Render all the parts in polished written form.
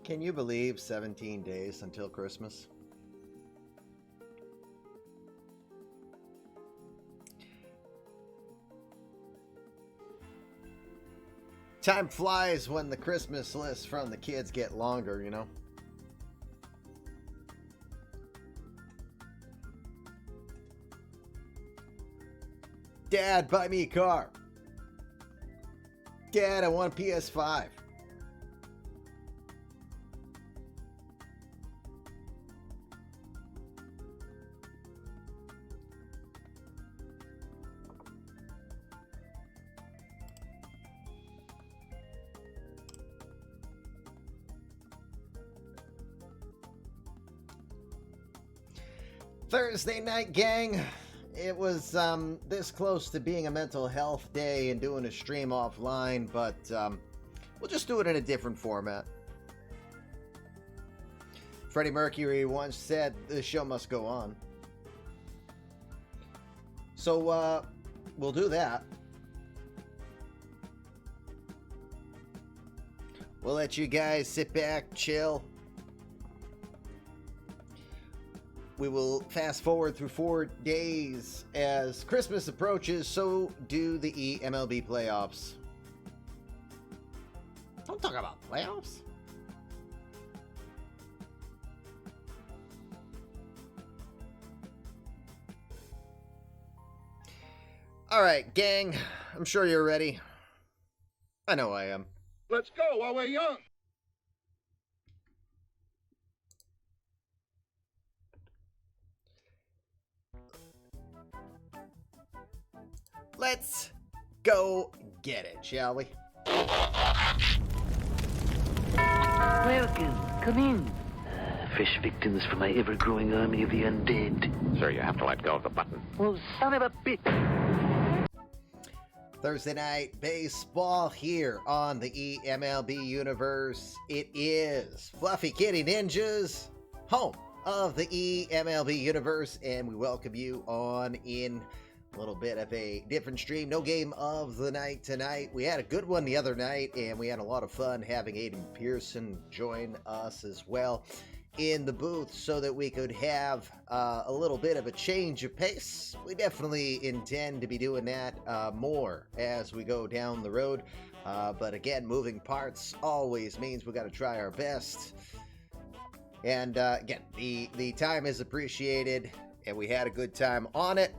Can you believe 17 days until Christmas? Time flies when the Christmas lists from the kids get longer, you know? Dad, buy me a car. Dad, I want a PS5. Thursday night, gang. It was this close to being a mental health day and doing a stream offline, but we'll just do it in a different format. Freddie Mercury once said, "The show must go on." So we'll do that. We'll let you guys sit back, chill. We will fast forward through 4 days. As Christmas approaches, so do the eMLB playoffs. Don't talk about playoffs. All right, gang. I'm sure you're ready. I know I am. Let's go while we're young. Let's go get it, shall we? Welcome. Come in. Fresh victims for my ever-growing army of the undead. Sir, you have to let go of the button. Well, son of a bitch. Thursday night baseball here on the eMLB universe. It is Fluffy Kitty Ninjas, home of the eMLB universe, and we welcome you on in. A little bit of a different stream. No game of the night tonight. We had a good one the other night, and we had a lot of fun having Aiden Pearson join us as well in the booth so that we could have a little bit of a change of pace. We definitely intend to be doing that more as we go down the road. But again, moving parts always means we got to try our best. And again, the time is appreciated, and we had a good time on it.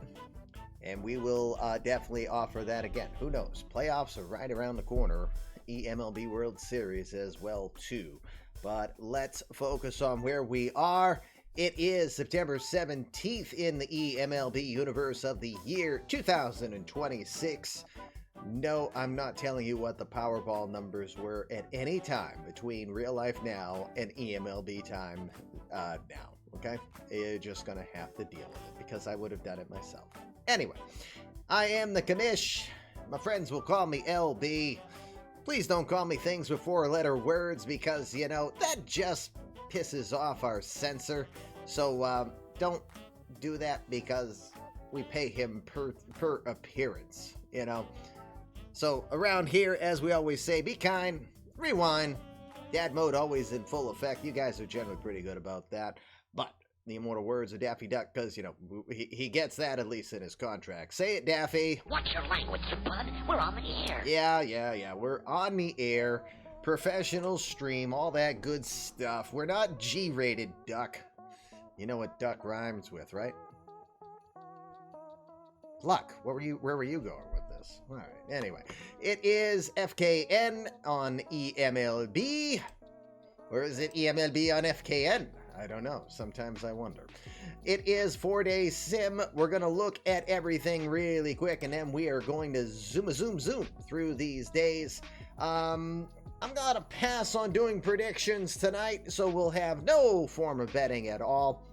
And we will definitely offer that again. Who knows? Playoffs are right around the corner. eMLB World Series as well, too. But let's focus on where we are. It is September 17th in the eMLB universe of the year 2026. No, I'm not telling you what the Powerball numbers were at any time between Real Life Now and eMLB time now. Okay? You're just going to have to deal with it because I would have done it myself. Anyway, I am the commish. My friends will call me LB. Please don't call me things with four-letter words because, you know, that just pisses off our censor. So don't do that because we pay him per appearance, you know. So around here, as we always say, be kind, rewind. Dad mode always in full effect. You guys are generally pretty good about that. But the immortal words of Daffy Duck, because, you know, he gets that at least in his contract. Say it, Daffy. Watch your language, bud. We're on the air. Yeah. We're on the air. Professional stream, all that good stuff. We're not G-rated, Duck. You know what Duck rhymes with, right? Luck. Where were you going with this? All right. Anyway, it is FKN on eMLB. Or is it eMLB on FKN? I don't know. Sometimes I wonder. It is 4-day sim. We're going to look at everything really quick, and then we are going to zoom through these days. I'm going to pass on doing predictions tonight, so we'll have no form of betting at all.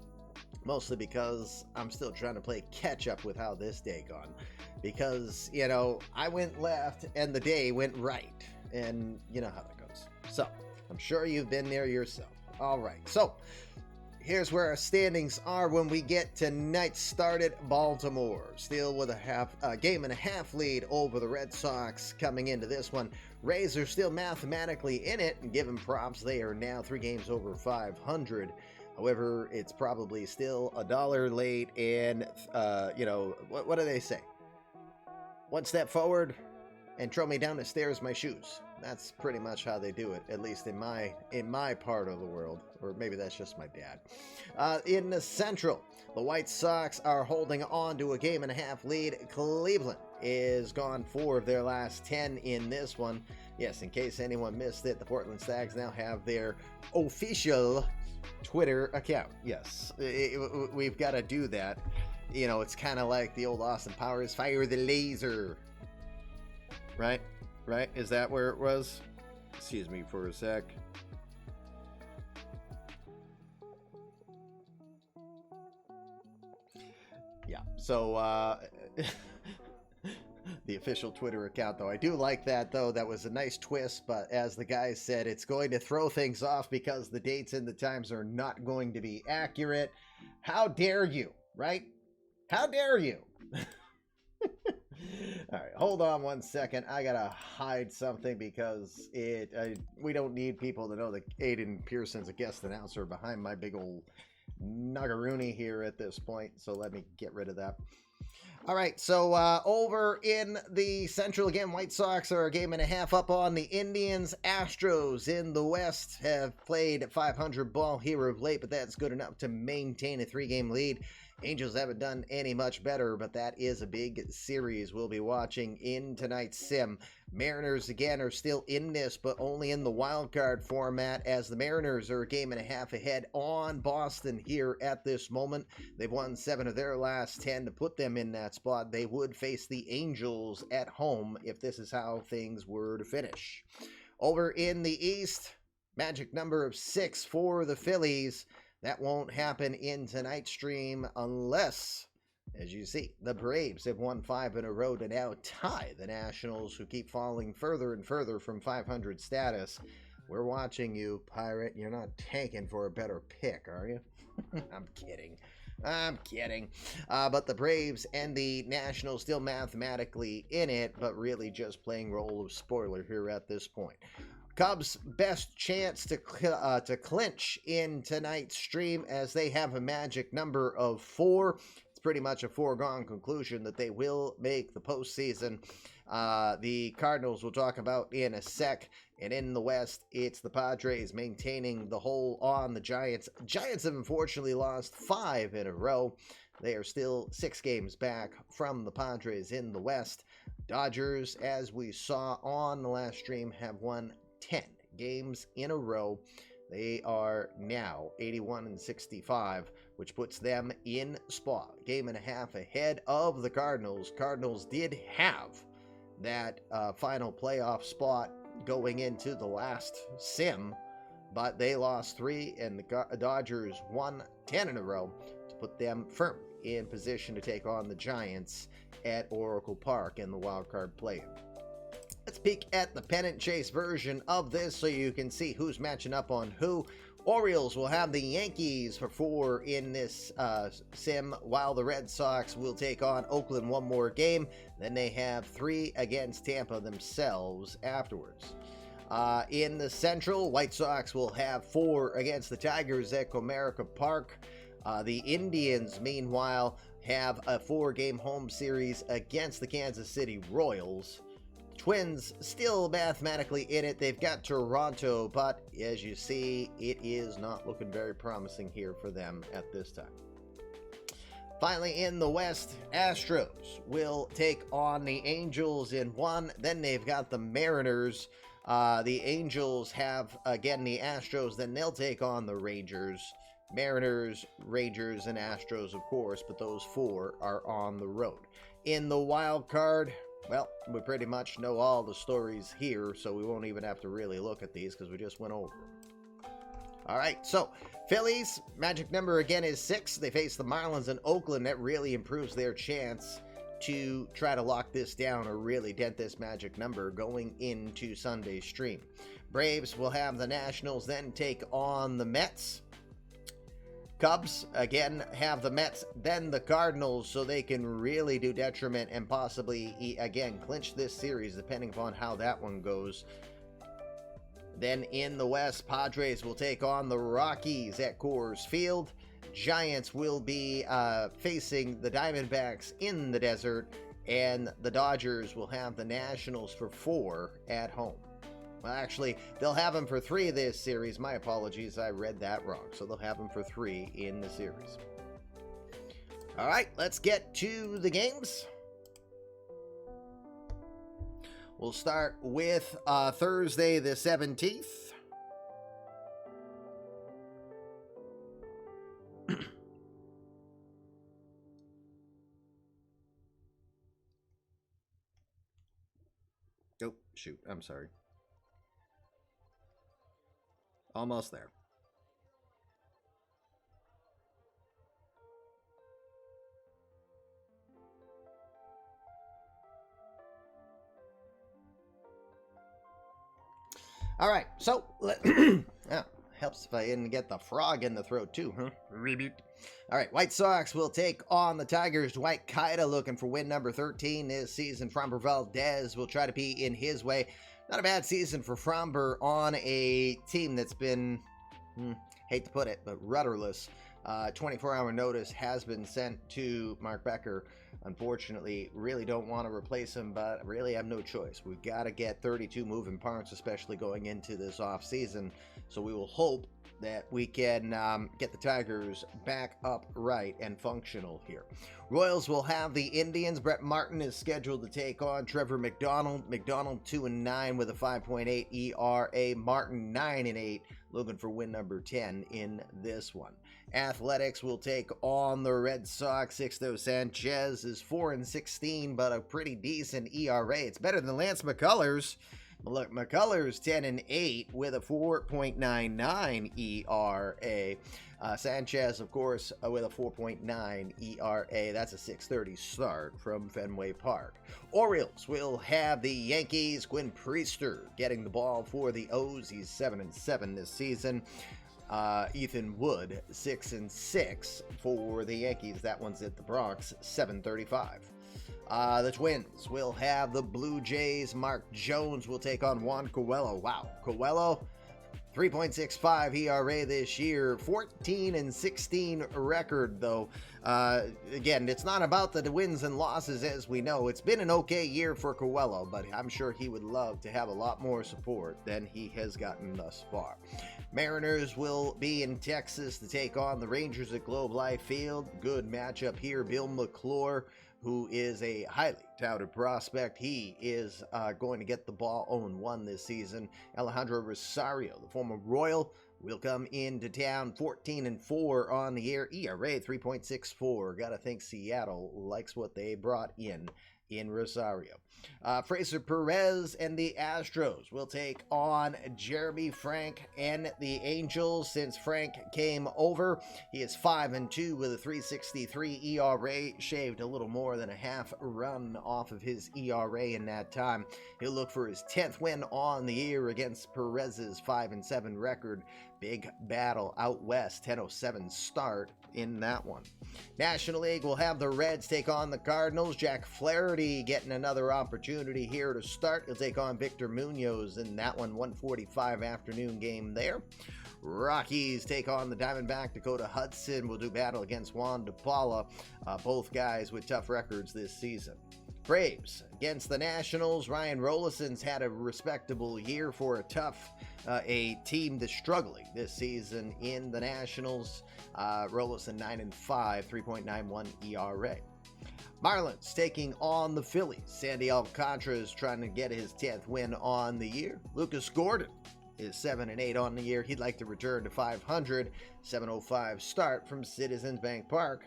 Mostly because I'm still trying to play catch up with how this day gone. Because, you know, I went left and the day went right. And you know how that goes. So, I'm sure you've been there yourself. All right. So, here's where our standings are when we get tonight's start at Baltimore. Still with a game and a half lead over the Red Sox coming into this one. Rays are still mathematically in it, and given props, they are now 3 games over 500. However, it's probably still $1 late, and what do they say? One step forward and throw me down the stairs my shoes. That's pretty much how they do it, at least in my part of the world, or maybe that's just my dad. In the Central, the White Sox are holding on to a game and a half lead. Cleveland is gone 4 of their last 10 in this one. Yes, in case anyone missed it, the Portland Stags now have their official Twitter account. Yes, we've got to do that. You know, it's kind of like the old Austin Powers, fire the laser. Right? Is that where it was? Excuse me for a sec. Yeah, so, the official Twitter account, though. I do like that, though. That was a nice twist, but as the guys said, it's going to throw things off because the dates and the times are not going to be accurate. How dare you, right? How dare you? All right, hold on one second. I gotta hide something because we don't need people to know that Aiden Pearson's a guest announcer behind my big old nuggeroony here at this point. So let me get rid of that. All right, so over in the Central again, White Sox are a game and a half up on the Indians. Astros in the West have played 500 ball here of late, but that's good enough to maintain a 3-game lead. Angels haven't done any much better, but that is a big series we'll be watching in tonight's sim. Mariners, again, are still in this, but only in the wild card format, as the Mariners are a game and a half ahead on Boston here at this moment. They've won 7 of their last 10 to put them in that spot. They would face the Angels at home if this is how things were to finish. Over in the East, magic number of 6 for the Phillies. That won't happen in tonight's stream unless, as you see, the Braves have won 5 in a row to now tie the Nationals, who keep falling further and further from 500 status. We're watching you, Pirate. You're not tanking for a better pick, are you? I'm kidding. But the Braves and the Nationals still mathematically in it, but really just playing role of spoiler here at this point. Cubs' best chance to clinch in tonight's stream, as they have a magic number of 4. It's pretty much a foregone conclusion that they will make the postseason. The Cardinals we'll talk about in a sec. And in the West, it's the Padres maintaining the hold on the Giants. Giants have unfortunately lost 5 in a row. They are still 6 games back from the Padres in the West. Dodgers, as we saw on the last stream, have won 10 games in a row. They are now 81-65, which puts them in spot. Game and a half ahead of the Cardinals. Cardinals did have that final playoff spot going into the last sim, but they lost 3, and the Dodgers won 10 in a row to put them firmly in position to take on the Giants at Oracle Park in the wildcard play-in. Let's peek at the pennant chase version of this so you can see who's matching up on who. Orioles will have the Yankees for 4 in this sim, while the Red Sox will take on Oakland one more game. Then they have 3 against Tampa themselves afterwards. In the Central, White Sox will have 4 against the Tigers at Comerica Park. The Indians, meanwhile, have a 4-game home series against the Kansas City Royals. Twins still mathematically in it. They've got Toronto, but as you see, it is not looking very promising here for them at this time. Finally, in the West, Astros will take on the Angels in 1. Then they've got the Mariners. The Angels have, again, the Astros. Then they'll take on the Rangers. Mariners, Rangers, and Astros, of course, but those 4 are on the road. In the wild card, well, we pretty much know all the stories here, so we won't even have to really look at these because we just went over them. All right, so Phillies, magic number again is 6. They face the Marlins in Oakland. That really improves their chance to try to lock this down or really dent this magic number going into Sunday's stream. Braves will have the Nationals then take on the Mets. Cubs, again, have the Mets, then the Cardinals, so they can really do detriment and possibly, again, clinch this series, depending upon how that one goes. Then in the West, Padres will take on the Rockies at Coors Field. Giants will be facing the Diamondbacks in the desert, and the Dodgers will have the Nationals for 4 at home. Well, actually, they'll have them for 3 this series. My apologies, I read that wrong. So they'll have them for 3 in the series. All right, let's get to the games. We'll start with Thursday the 17th. Oh, shoot, I'm sorry. Almost there. All right, so helps if I didn't get the frog in the throat too, huh? All right, White Sox will take on the Tigers. Dwight Kida looking for win number 13 this season. Framber Valdez will try to be in his way. Not a bad season for Framber on a team that's been, hate to put it, but rudderless. 24-hour notice has been sent to Mark Becker. Unfortunately, really don't want to replace him, but really have no choice. We've got to get 32 moving parts, especially going into this offseason. So we will hope that we can get the Tigers back upright and functional here. Royals will have the Indians. Brett Martin is scheduled to take on Trevor McDonald. McDonald 2-9 with a 5.8 ERA. Martin 9-8, looking for win number 10 in this one. Athletics will take on the Red Sox. Sixto Sanchez is 4-16, but a pretty decent ERA. It's better than Lance McCullers. Look, McCullers 10-8 with a 4.99 ERA. Sanchez, of course, with a 4.9 ERA. That's a 6:30 start from Fenway Park. Orioles will have the Yankees. Quinn Priester getting the ball for the O's. He's 7-7 this season. Ethan Wood 6-6 for the Yankees. That one's at the Bronx, 7:35. The Twins will have the Blue Jays. Mark Jones will take on Juan Coelho. Wow, Coelho, 3.65 ERA this year, 14-16 record though. Again, it's not about the wins and losses as we know. It's been an okay year for Coelho, but I'm sure he would love to have a lot more support than he has gotten thus far. Mariners will be in Texas to take on the Rangers at Globe Life Field. Good matchup here. Bill McClure, who is a highly touted prospect. He is going to get the ball 0-1 this season. Alejandro Rosario, the former Royal, will come into town 14-4 on the year. ERA 3.64. Gotta think Seattle likes what they brought in Rosario. Fraser Perez and the Astros will take on Jeremy Frank and the Angels. Since Frank came over, he is 5-2 with a 3.63 ERA, shaved a little more than a half run off of his ERA in that time. He'll look for his 10th win on the year against Perez's 5-7 record. Big battle out west, 10:07 start in that one. National League will have the Reds take on the Cardinals. Jack Flaherty getting another opportunity here to start. He'll take on Victor Munoz in that one, 1:45 afternoon game there. Rockies take on the Diamondback. Dakota Hudson will do battle against Juan DePaula. Both guys with tough records this season. Braves against the Nationals. Ryan Rolison's had a respectable year for a team that's struggling this season in the Nationals. Rolison 9-5, 3.91 ERA. Marlins taking on the Phillies. Sandy Alcantara is trying to get his 10th win on the year. Lucas Gordon is 7-8 on the year. He'd like to return to 500. 7:05 start from Citizens Bank Park.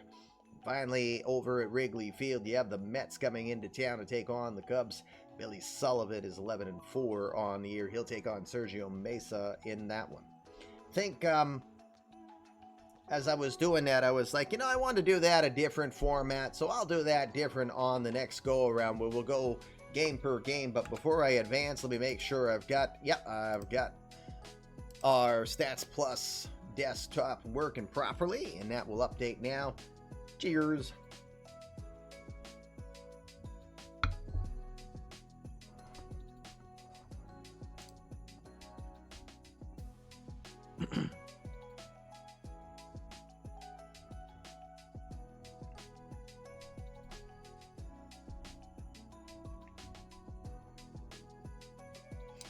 Finally, over at Wrigley Field, you have the Mets coming into town to take on the Cubs. Billy Sullivan is 11-4 on the year. He'll take on Sergio Mesa in that one. I think as I was doing that, I was like, I want to do that a different format, so I'll do that different on the next go-around where we'll go game per game. But before I advance, let me make sure I've got our Stats Plus desktop working properly, and that will update now. Cheers.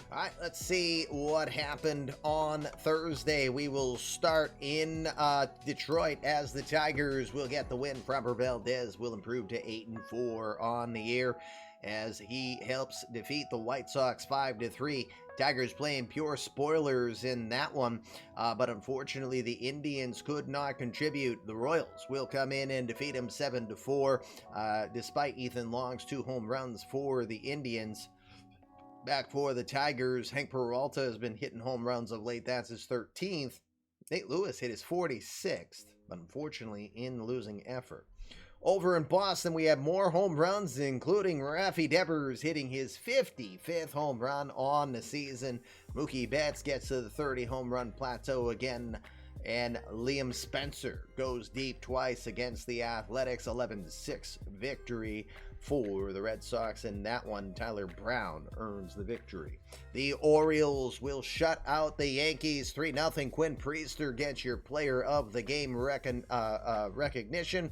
All right, let's see what happened on Thursday. We will start in Detroit as the Tigers will get the win. Framber Valdez will improve to 8-4 on the year as he helps defeat the White Sox 5-3. Tigers playing pure spoilers in that one, but unfortunately the Indians could not contribute. The Royals will come in and defeat them 7-4, despite Ethan Long's 2 home runs for the Indians. Back for the Tigers, Hank Peralta has been hitting home runs of late. That's his 13th. Nate Lewis hit his 46th, but unfortunately in losing effort. Over in Boston, we have more home runs, including Rafi Devers hitting his 55th home run on the season. Mookie Betts gets to the 30 home run plateau again. And Liam Spencer goes deep twice against the Athletics. 11-6 victory for the Red Sox. In that one, Tyler Brown earns the victory. The Orioles will shut out the Yankees 3-0. Quinn Priester gets your player of the game recognition.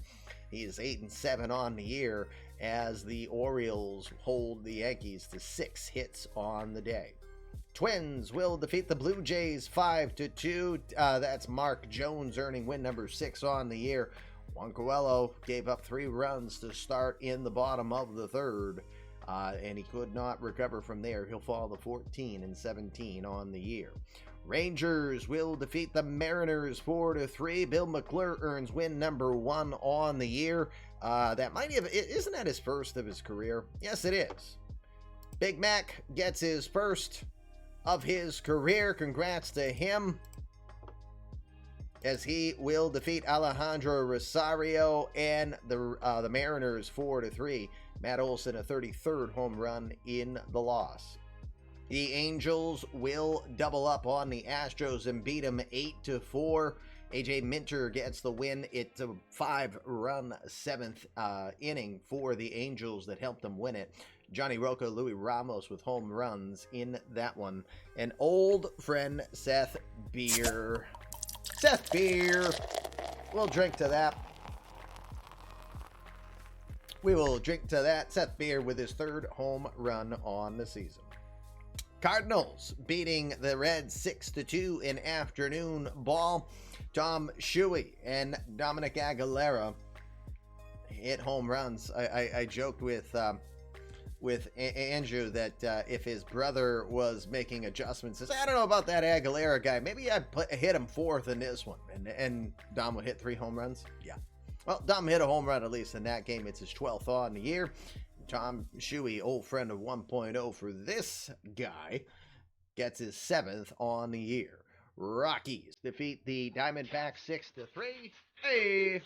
He is 8-7 on the year as the Orioles hold the Yankees to 6 hits on the day. Twins will defeat the Blue Jays 5-2. That's Mark Jones earning win number 6 on the year. Juan Coelho gave up 3 runs to start in the bottom of the third, and he could not recover from there. He'll fall to 14-17 on the year. Rangers will defeat the Mariners 4-3. Bill McClure earns win number 1 on the year. That might have, isn't that his first of his career? Yes, it is. Big Mac gets his first of his career. Congrats to him, as he will defeat Alejandro Rosario and the Mariners 4-3. Matt Olson a 33rd home run in the loss. The Angels will double up on the Astros and beat them 8-4. AJ Minter gets the win. It's a 5-run 7th inning for the Angels that helped them win it. Johnny Rocco, Louis Ramos with home runs in that one. And old friend Seth Beer. Seth Beer. We'll drink to that. We will drink to that. Seth Beer with his 3rd home run on the season. Cardinals beating the Reds 6-2 in afternoon ball. Tom Shuey and Dominic Aguilera hit home runs. I joked with Andrew that if his brother was making adjustments, says, I don't know about that Aguilera guy. Maybe I'd hit him 4th in this one. And Dom would hit 3 home runs. Yeah. Well, Dom hit a home run at least in that game. It's his 12th on the year. Tom Shuey, old friend of 1.0 for this guy, gets his 7th on the year. Rockies defeat the Diamondbacks 6-3. Hey!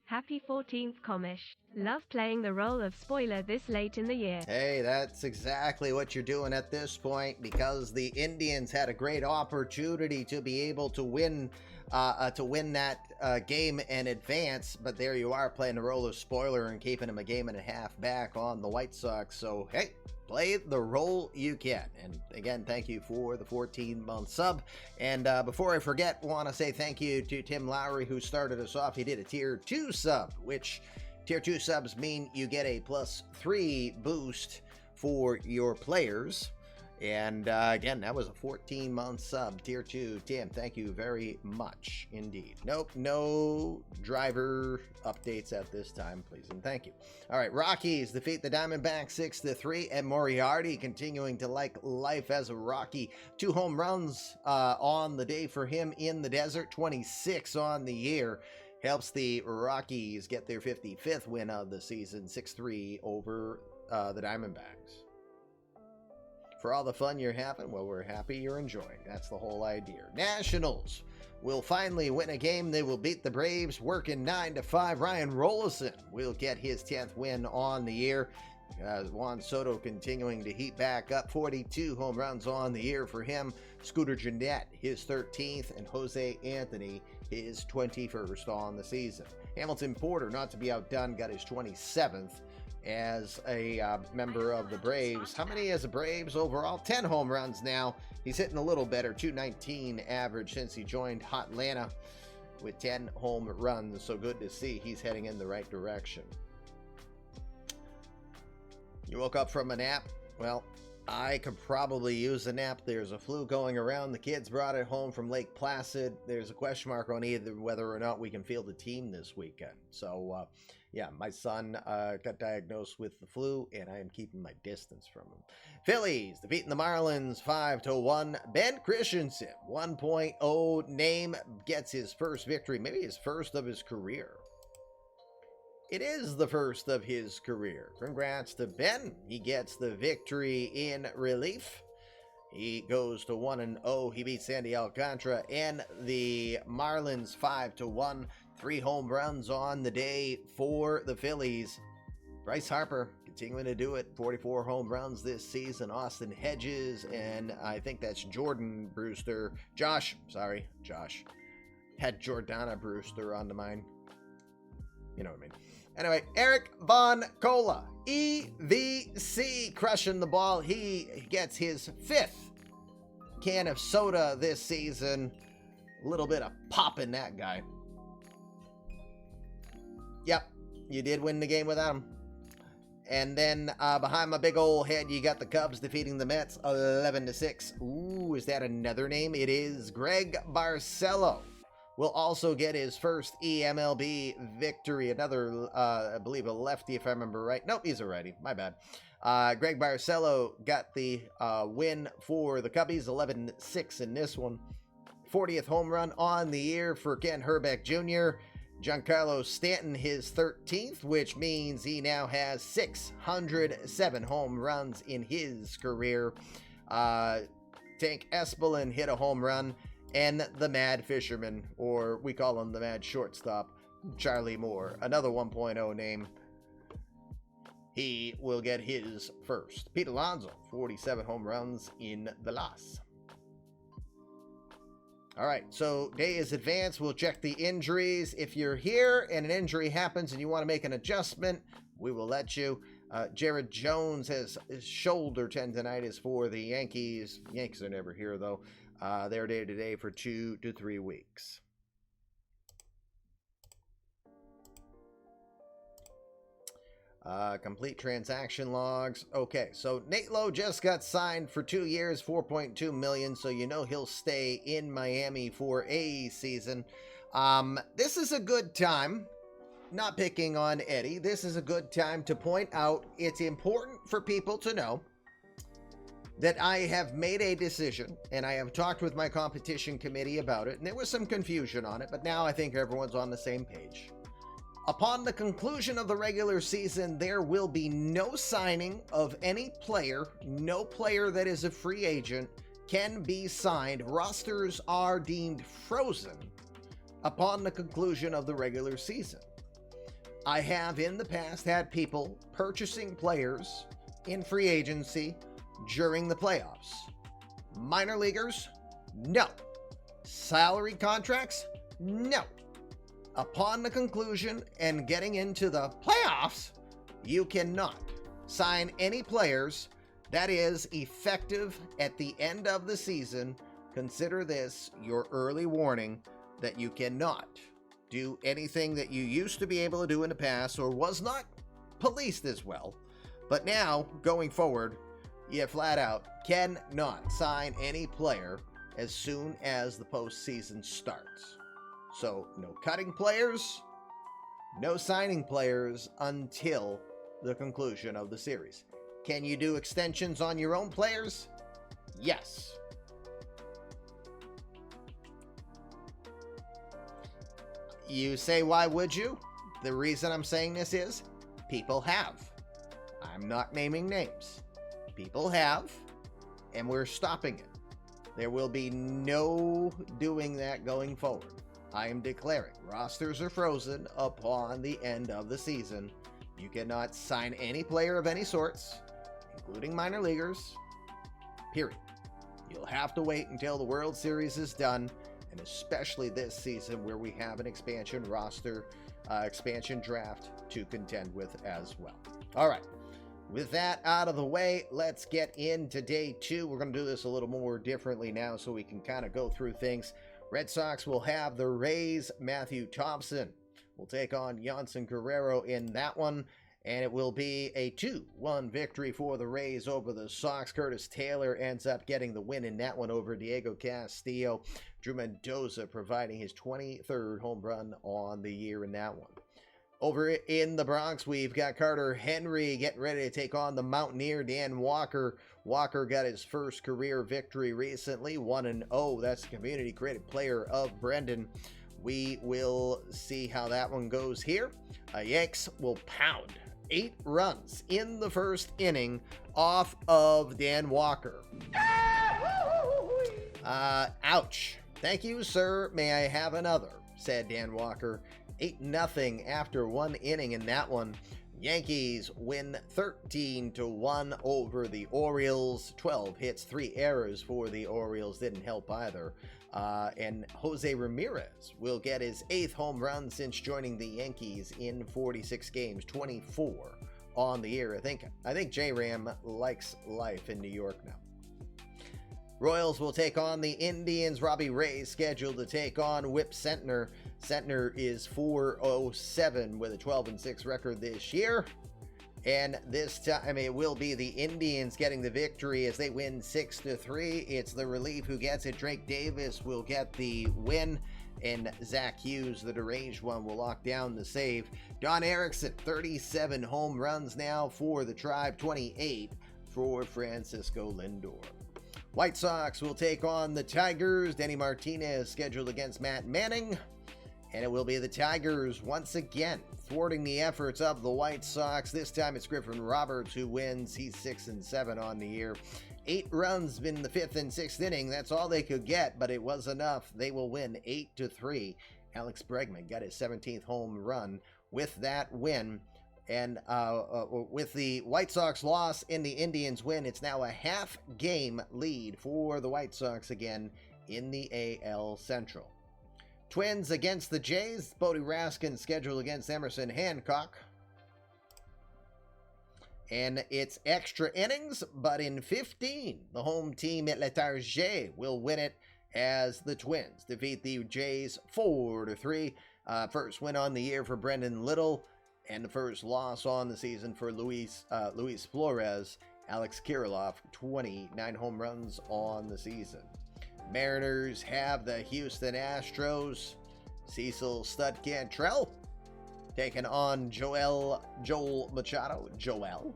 Happy 14th Komish. Love playing the role of spoiler this late in the year. Hey, that's exactly what you're doing at this point, because the Indians had a great opportunity to be able to win that game and advance, but there you are playing the role of spoiler and keeping them a game and a half back on the White Sox. So, hey, play the role you can. And again, thank you for the 14-month sub. And before I forget, want to say thank you to Tim Lowry, who started us off. He did a tier 2 sub, which tier 2 subs mean you get a +3 boost for your players. And again, that was a 14-month sub, tier 2. Tim, thank you very much indeed. Nope, no driver updates at this time, please and thank you. All right, Rockies defeat the Diamondbacks 6-3, and Moriarty continuing to like life as a Rocky. 2 home runs on the day for him in the desert, 26 on the year. Helps the Rockies get their 55th win of the season, 6-3 over the Diamondbacks. for all the fun you're having. Well, we're happy you're enjoying. That's the whole idea. Nationals will finally win a game. They will beat the Braves, working 9-5. Ryan Rollison will get his 10th win on the year. Juan Soto continuing to heat back up. 42 home runs on the year for him. Scooter Gennett, his 13th, and Jose Anthony, his 21st on the season. Hamilton Porter, not to be outdone, got his 27th as a member of the Braves. How many as a Braves overall? 10 home runs now. He's hitting a little better, 219 average since he joined Hotlanta with 10 home runs. So good to see he's heading in the right direction. You woke up from a nap? Well, I could probably use a nap. There's a flu going around. The kids brought it home from Lake Placid. There's a question mark on either whether or not we can field the team this weekend. So, yeah, my son got diagnosed with the flu, and I am keeping my distance from him. Phillies defeating the Marlins 5-1. Ben Christensen, 1.0 name, gets his first victory, maybe his first of his career. It is the first of his career. Congrats to Ben. He gets the victory in relief. He goes to 1-0. He beats Sandy Alcantara and the Marlins 5-1. 3 home runs on the day for the Phillies. Bryce Harper continuing to do it. 44 home runs this season. Austin Hedges, and I think that's Jordan Brewster. Josh. Had Jordana Brewster on the mind. You know what I mean. Anyway, Eric Von Cola, EVC, crushing the ball. He gets his 5th can of soda this season. A little bit of pop in that guy. Yep, you did win the game without him. And then behind my big old head, you got the Cubs defeating the Mets 11-6. Ooh, is that another name? It is. Greg Barcelo will also get his first eMLB victory. Another, I believe, a lefty, if I remember right. Nope, he's a righty. My bad. Greg Barcelo got the win for the Cubbies, 11-6 in this one. 40th home run on the year for Ken Herbeck Jr. Giancarlo Stanton, his 13th, which means he now has 607 home runs in his career. Tank Espelin hit a home run. And the Mad Fisherman, or we call him the Mad Shortstop, Charlie Moore, another 1.0 name. He will get his first. Pete Alonso, 47 home runs in the loss. All right, so day is advanced. We'll check the injuries. If you're here and an injury happens and you want to make an adjustment, we will let you. Jared Jones has his shoulder tendonitis for the Yankees. Yankees are never here, though. They're day-to-day for 2 to 3 weeks. Complete transaction logs. Okay, so Nate Lowe just got signed for 2 years, $4.2 million, so you know he'll stay in Miami for a season. This is a good time, not picking on Eddie, this is a good time to point out it's important for people to know that I have made a decision, and I have talked with my competition committee about it, and there was some confusion on it, but now I think everyone's on the same page. Upon the conclusion of the regular season, there will be no signing of any player. No player that is a free agent can be signed. Rosters are deemed frozen upon the conclusion of the regular season. I have in the past had people purchasing players in free agency during the playoffs. Minor leaguers? No. Salary contracts? No. Upon the conclusion and getting into the playoffs, you cannot sign any players. That is effective at the end of the season. Consider this your early warning that you cannot do anything that you used to be able to do in the past or was not policed as well. But now, going forward, you flat out cannot sign any player as soon as the postseason starts. So, no cutting players, no signing players until the conclusion of the series. Can you do extensions on your own players? Yes. You say, why would you? The reason I'm saying this is people have. I'm not naming names. People have, and we're stopping it. There will be no doing that going forward. I am declaring rosters are frozen upon the end of the season. You cannot sign any player of any sorts, including minor leaguers, period. You'll have to wait until the World Series is done, and especially this season where we have an expansion roster, expansion draft to contend with as well. All right. With that out of the way, let's get into day 2. We're going to do this a little more differently now so we can kind of go through things. Red Sox will have the Rays. Matthew Thompson will take on Yanson Guerrero in that one, and it will be a 2-1 victory for the Rays over the Sox. Curtis Taylor ends up getting the win in that one over Diego Castillo. Drew Mendoza providing his 23rd home run on the year in that one. Over in the Bronx, we've got Carter Henry getting ready to take on the Mountaineer, Dan Walker. Walker got his first career victory recently, 1-0. That's the Community Credit Player of Brendan. We will see how that one goes here. Yanks will pound 8 runs in the first inning off of Dan Walker. Ouch. Thank you, sir. May I have another, said Dan Walker. 8-0 after 1 inning in that one. Yankees win 13-1 over the Orioles. 12 hits, 3 errors for the Orioles didn't help either. And Jose Ramirez will get his 8th home run since joining the Yankees in 46 games, 24 on the year. I think J-Ram likes life in New York now. Royals will take on the Indians. Robbie Ray scheduled to take on Whip Sentner. Sentner is 407 with a 12-6 record this year. And this time it will be the Indians getting the victory as they win 6-3. It's the relief who gets it. Drake Davis will get the win. And Zach Hughes, the deranged one, will lock down the save. Don Erickson, 37 home runs now for the Tribe, 28 for Francisco Lindor. White Sox will take on the Tigers. Denny Martinez scheduled against Matt Manning. And it will be the Tigers once again thwarting the efforts of the White Sox. This time it's Griffin Roberts who wins. He's 6-7 on the year. 8 runs in the 5th and 6th inning. That's all they could get, but it was enough. They will win 8-3. Alex Bregman got his 17th home run with that win. And with the White Sox loss and the Indians win, it's now a half-game lead for the White Sox again in the AL Central. Twins against the Jays. Bodie Raskin scheduled against Emerson Hancock. And it's extra innings, but in 15, the home team at Letarget will win it as the Twins defeat the Jays 4-3. First win on the year for Brendan Little. And the first loss on the season for Luis Flores. Alex Kirilloff, 29 home runs on the season. Mariners have the Houston Astros. Cecil Stud Cantrell taking on Joel Machado. Joel.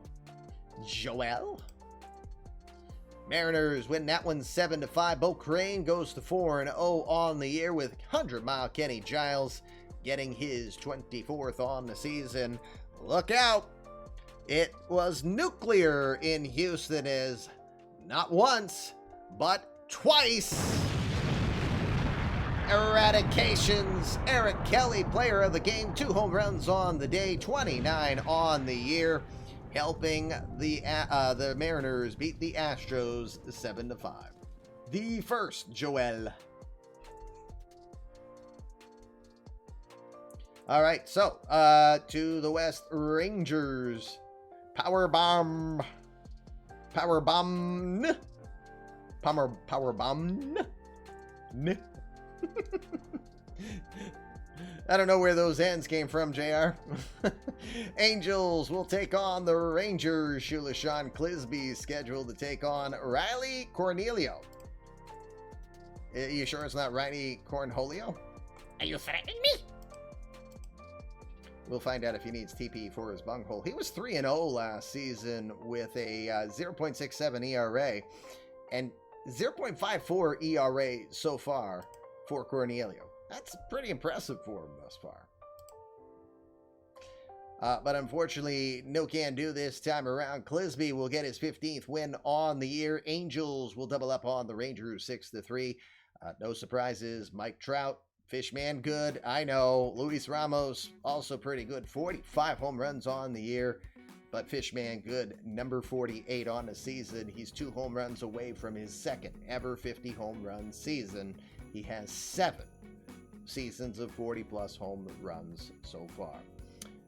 Mariners win that one 7-5. Bo Crane goes to 4-0 on the year with 100-mile Kenny Giles getting his 24th on the season. Look out. It was nuclear in Houston as not once, but twice. Eradications. Eric Kelly, player of the game, 2 home runs on the day, 29 on the year, helping the Mariners beat the Astros 7-5. The first, Joel. All right, so to the West, Rangers. Power bomb. I don't know where those ends came from, JR. Angels will take on the Rangers. Shulashawn Clisby scheduled to take on Riley Cornelio. You sure it's not Riley Cornholio? Are you threatening me? We'll find out if he needs TP for his bunghole. He was 3-0 last season with a 0.67 ERA and 0.54 ERA so far for Cornelio. That's pretty impressive for him thus far. But unfortunately, no can do this time around. Clisby will get his 15th win on the year. Angels will double up on the Rangers 6-3. No surprises. Mike Trout, Fishman good. I know. Luis Ramos also pretty good. 45 home runs on the year. But Fishman good. Number 48 on the season. He's 2 home runs away from his second ever 50 home run season. He has 7 seasons of 40-plus home runs so far.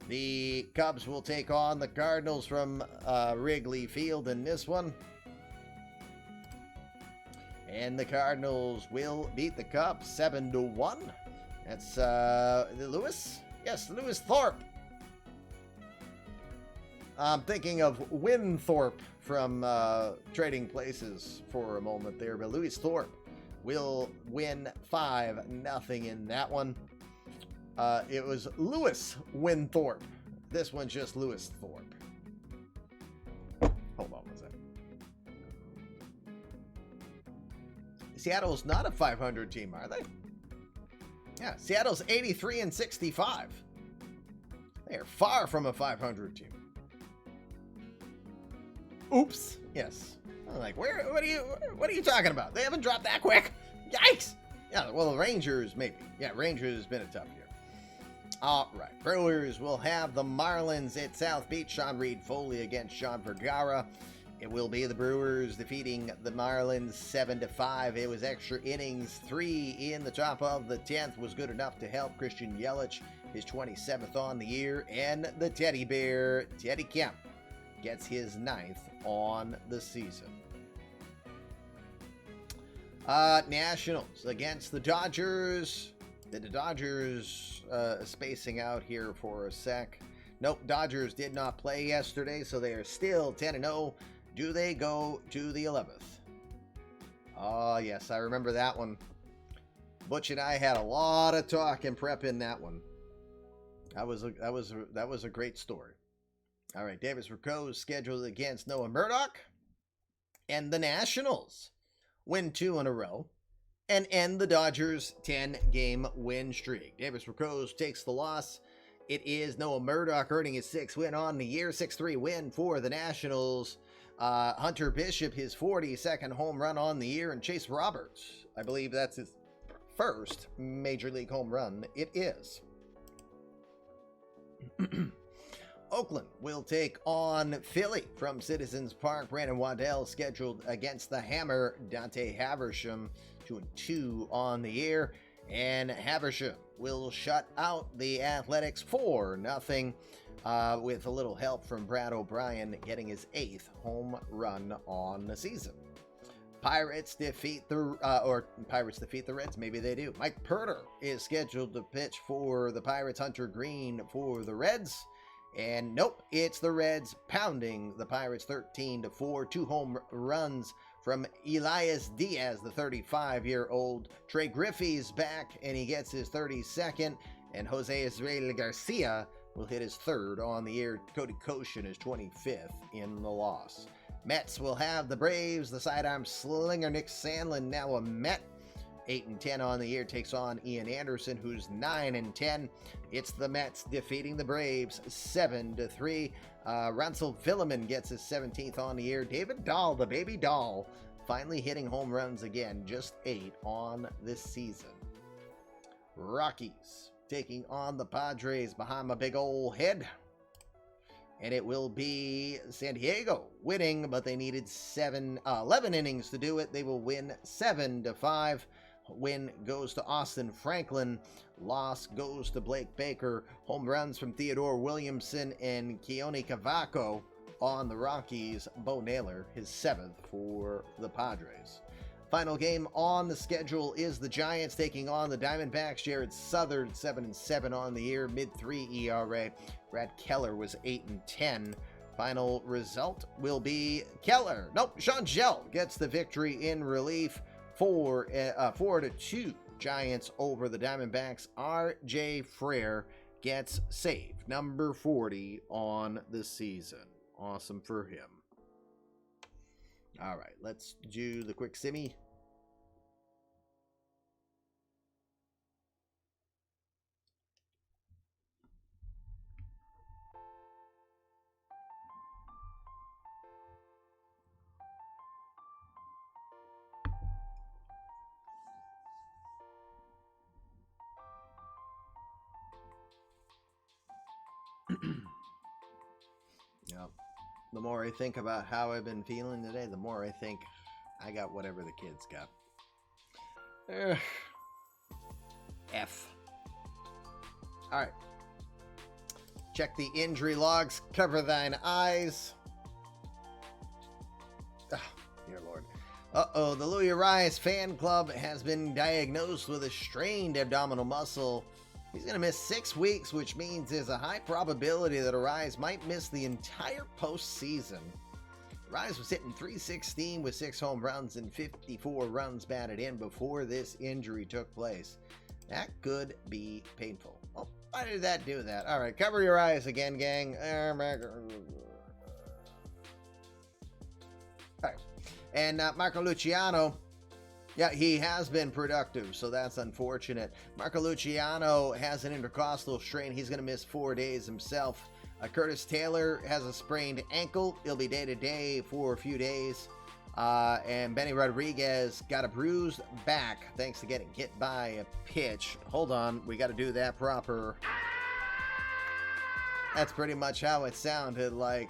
The Cubs will take on the Cardinals from Wrigley Field in this one. And the Cardinals will beat the Cubs 7-1. That's Lewis? Yes, Lewis Thorpe. I'm thinking of Winthorpe from Trading Places for a moment there, but Lewis Thorpe will win 5-0 in that one. It was Lewis Winthorpe. This one's just Lewis Thorpe. Hold on one second. Seattle's not a 500 team, are they? Yeah, Seattle's 83-65. They are far from a 500 team. Oops. Yes. I'm like, what are you talking about? They haven't dropped that quick. Yikes. Yeah, well, the Rangers maybe. Yeah, Rangers has been a tough year. All right. Brewers will have the Marlins at South Beach. Sean Reed Foley against Sean Vergara. It will be the Brewers defeating the Marlins 7-5. It was extra innings. 3 in the top of the 10th was good enough to help Christian Yelich, his 27th on the year. And the teddy bear, Teddy Kemp, gets his 9th on the season. Nationals against the Dodgers. The Dodgers spacing out here for a sec. Nope, Dodgers did not play yesterday, so they are still 10-0. Do they go to the 11th? Oh, yes, I remember that one. Butch and I had a lot of talk and prep in that one. That was a great story. All right, Davis Rico's scheduled against Noah Murdoch. And the Nationals win 2 in a row and end the Dodgers' 10-game win streak. Davis Rico's takes the loss. It is Noah Murdoch earning his 6th win on the year. 6-3 win for the Nationals. Hunter Bishop, his 42nd home run on the year. And Chase Roberts, I believe that's his first Major League home run. It is. Oakland will take on Philly from Citizens Park. Brandon Waddell scheduled against the Hammer. Dante Haversham 2-2 on the year. And Haversham will shut out the Athletics 4-0 with a little help from Brad O'Brien getting his 8th home run on the season. Pirates defeat the Reds. Maybe they do. Mike Perter is scheduled to pitch for the Pirates. Hunter Green for the Reds. And nope, it's the Reds pounding the Pirates 13-4. 2 home runs from Elias Diaz, the 35-year-old. Trey Griffey's back, and he gets his 32nd. And Jose Israel Garcia will hit his 3rd on the year. Cody Koshin is 25th in the loss. Mets will have the Braves. The sidearm slinger Nick Sandlin, now a Met. 8-10 on the year, takes on Ian Anderson, who's 9-10. It's the Mets defeating the Braves 7-3. Ransel Villeman gets his 17th on the year. David Dahl, the baby doll, finally hitting home runs again, just 8 on this season. Rockies taking on the Padres behind my big old head. And it will be San Diego winning, but they needed 11 innings to do it. They will win 7-5. Win goes to Austin Franklin. Loss goes to Blake Baker. Home runs from Theodore Williamson and Keone Cavaco on the Rockies. Bo Naylor, his 7th for the Padres. Final game on the schedule is the Giants taking on the Diamondbacks. Jared Southern, 7-7 on the year, mid-3 ERA. Brad Keller was 8-10. Final result will be Sean Gell gets the victory in relief. 4-2 Giants over the Diamondbacks. R.J. Frere gets save number 40 on the season. Awesome for him. All right, let's do the quick simmy. Yep. The more I think about how I've been feeling today, the more I think I got whatever the kids got. Ugh. F. All right. Check the injury logs. Cover thine eyes. Oh, dear Lord. Uh-oh. The Louis Rise fan club has been diagnosed with a strained abdominal muscle. He's going to miss 6 weeks, which means there's a high probability that Arise might miss the entire postseason. Arise was hitting .316 with 6 home runs and 54 runs batted in before this injury took place. That could be painful. Oh, why did that do that? All right, cover your eyes again, gang. All right. And Marco Luciano, yeah, he has been productive, so that's unfortunate. Marco Luciano has an intercostal strain. He's going to miss 4 days himself. Curtis Taylor has a sprained ankle. He'll be day-to-day for a few days. And Benny Rodriguez got a bruised back thanks to getting hit by a pitch. Hold on, we got to do that proper. That's pretty much how it sounded like.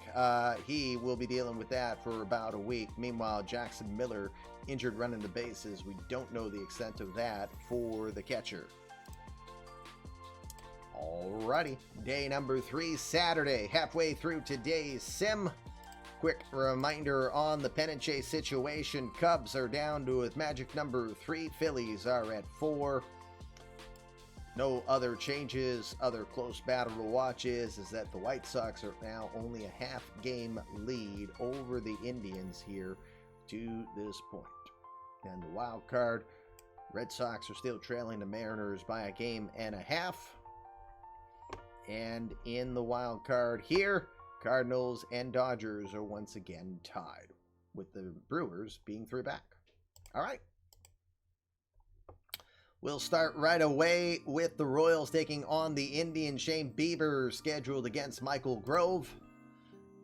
He will be dealing with that for about a week. Meanwhile, Jackson Miller injured running the bases. We don't know the extent of that for the catcher. Alrighty, day number 3, Saturday, halfway through today's sim. Quick reminder on the pennant chase situation. Cubs are down to with magic number 3. Phillies are at 4. No other changes. Other close battle to watch is that the White Sox are now only a half-game lead over the Indians here to this point. And the wild card, Red Sox are still trailing the Mariners by a game and a half. And in the wild card here, Cardinals and Dodgers are once again tied, with the Brewers being 3 back. All right. We'll start right away with the Royals taking on the Indians. Shane Bieber scheduled against Michael Grove.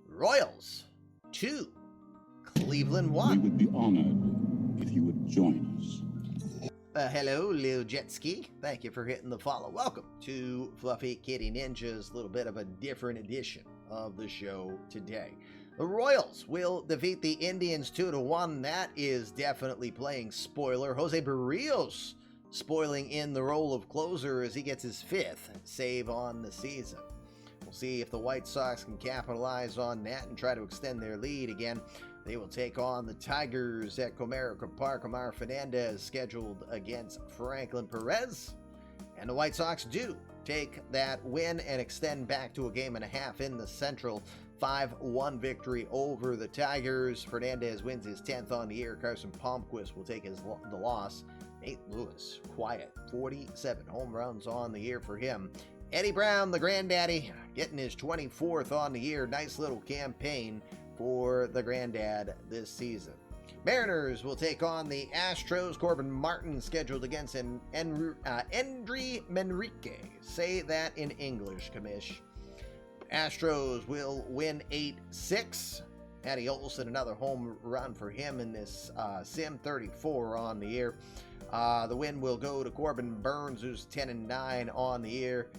Royals 2, Cleveland 1. We would be honored if you would join us. Hello, Lil Jetski. Thank you for hitting the follow. Welcome to Fluffy Kitty Ninjas. A little bit of a different edition of the show today. The Royals will defeat the Indians 2-1. That is definitely playing spoiler. Jose Barrios spoiling in the role of closer as he gets his 5th save on the season. We'll see if the White Sox can capitalize on that and try to extend their lead again. They will take on the Tigers at Comerica Park. Omar Fernandez scheduled against Franklin Perez. And the White Sox do take that win and extend back to a game and a half in the Central. 5-1 victory over the Tigers. Fernandez wins his 10th on the year. Carson Palmquist will take the loss. Nate Lewis, quiet. 47 home runs on the year for him. Eddie Brown, the granddaddy, getting his 24th on the year. Nice little campaign for the granddad this season. Mariners will take on the Astros. Corbin Martin scheduled against Endry Manrique. Say that in English, Kamish. Astros will win 8-6. Matty Olson, another home run for him in this sim, 34 on the year. The win will go to Corbin Burns, who's 10-9 on the year.